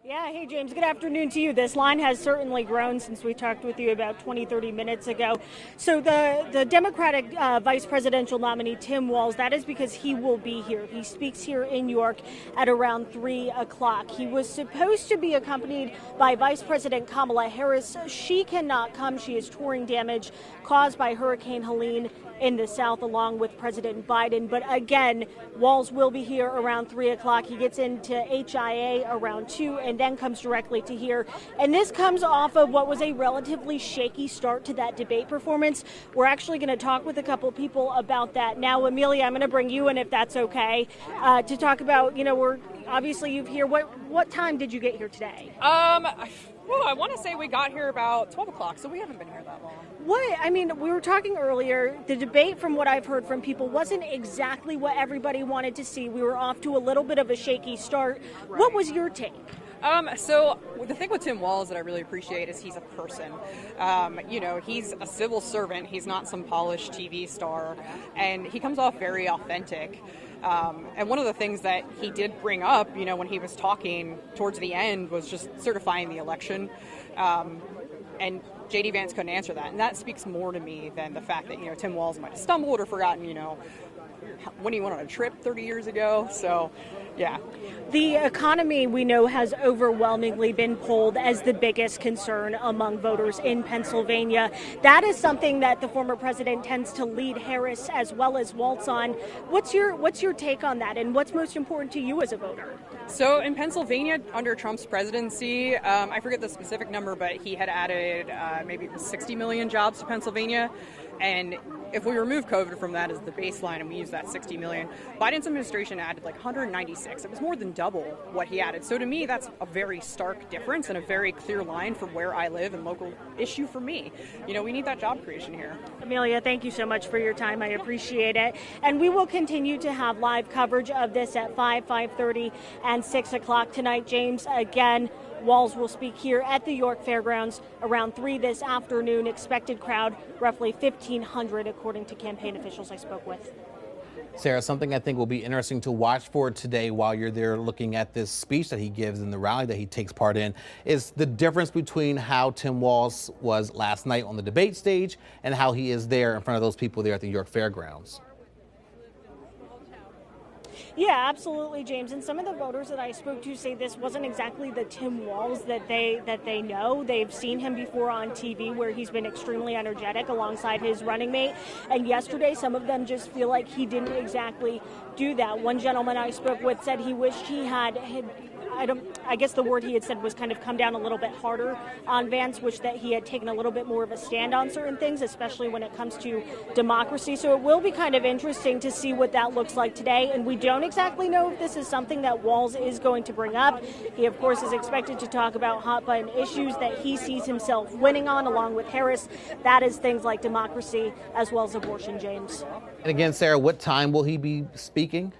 Yeah, hey James, good afternoon to you. This line has certainly grown since we talked with you about 20, 30 minutes ago. So the Democratic vice presidential nominee, Tim Walz, that is because he will be here. He speaks here in York at around 3 o'clock. He was supposed to be accompanied by Vice President Kamala Harris. She cannot come. She is touring damage caused by Hurricane Helene in the South, along with President Biden. But again, Walz will be here around 3 o'clock. He gets into HIA around 2 and then comes directly to here. And this comes off of what was a relatively shaky start to that debate performance. We're actually going to talk with a couple people about that. Now, Amelia, I'm going to bring you in if that's okay, to talk about, we're obviously you've here. What time did you get here today? I want to say we got here about 12 o'clock, so we haven't been here that long. We were talking earlier, the debate from what I've heard from people wasn't exactly what everybody wanted to see. We were off to a little bit of a shaky start. Right. What was your take? So the thing with Tim Walz that I really appreciate is he's a person. He's a civil servant. He's not some polished TV star, and he comes off very authentic. And one of the things that he did bring up, when he was talking towards the end, was just certifying the election. And J.D. Vance couldn't answer that. And that speaks more to me than the fact that, Tim Walz might have stumbled or forgotten, when he went on a trip 30 years ago. So, yeah. The economy, we know, has overwhelmingly been polled as the biggest concern among voters in Pennsylvania. That is something that the former president tends to lead Harris as well as Walz on. What's your take on that, and what's most important to you as a voter? So in Pennsylvania, under Trump's presidency, I forget the specific number, but he had added maybe 60 million jobs to Pennsylvania. And if we remove COVID from that as the baseline and we use that 60 million, Biden's administration added like 196. It was more than double what he added. So to me, that's a very stark difference and a very clear line from where I live and local issue for me. We need that job creation here. Amelia, thank you so much for your time. I appreciate it. And we will continue to have live coverage of this at 5:30, and 6 o'clock tonight. James, again, Walz will speak here at the York Fairgrounds around 3 this afternoon. Expected crowd roughly 1,500, according to campaign officials I spoke with. Sarah, something I think will be interesting to watch for today while you're there looking at this speech that he gives in the rally that he takes part in is the difference between how Tim Walz was last night on the debate stage and how he is there in front of those people there at the York Fairgrounds. Yeah, absolutely, James. And some of the voters that I spoke to say this wasn't exactly the Tim Walz that they know. They've seen him before on TV where he's been extremely energetic alongside his running mate. And yesterday, some of them just feel like he didn't exactly do that. One gentleman I spoke with said he wished he had I guess the word he had said was kind of come down a little bit harder on Vance, wish that he had taken a little bit more of a stand on certain things, especially when it comes to democracy. So it will be kind of interesting to see what that looks like today. And we don't exactly know if this is something that Walz is going to bring up. He, of course, is expected to talk about hot button issues that he sees himself winning on, along with Harris. That is things like democracy as well as abortion, James. And again, Sarah, what time will he be speaking?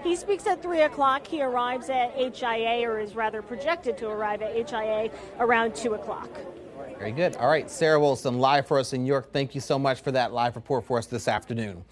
He speaks at 3 o'clock. He arrives at HIA, or is rather projected to arrive at HIA around 2 o'clock. Very good. All right, Sarah Wilson, live for us in York. Thank you so much for that live report for us this afternoon.